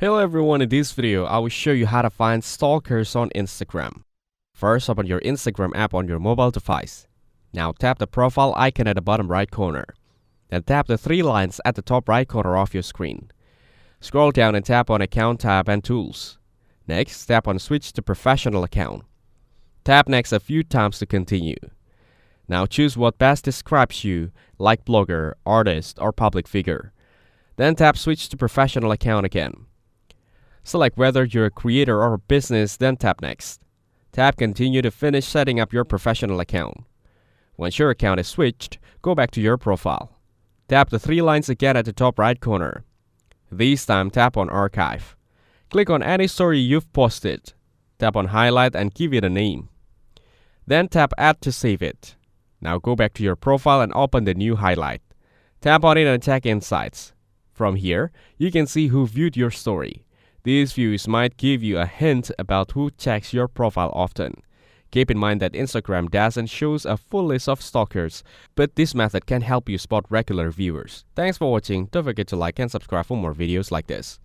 Hello everyone, in this video I will show you how to find stalkers on Instagram. First, open your Instagram app on your mobile device. Now tap the profile icon at the bottom right corner. Then tap the three lines at the top right corner of your screen. Scroll down and tap on Account tab and Tools. Next, tap on Switch to Professional Account. Tap Next a few times to continue. Now choose what best describes you, like blogger, artist, or public figure. Then tap Switch to Professional Account again. Select whether you're a creator or a business, then tap Next. Tap Continue to finish setting up your professional account. Once your account is switched, go back to your profile. Tap the three lines again at the top right corner. This time tap on Archive. Click on any story you've posted. Tap on Highlight and give it a name. Then tap Add to save it. Now go back to your profile and open the new highlight. Tap on it and check Insights. From here, you can see who viewed your story. These views might give you a hint about who checks your profile often. Keep in mind that Instagram doesn't show a full list of stalkers, but this method can help you spot regular viewers. Thanks for watching. Don't forget to like and subscribe for more videos like this.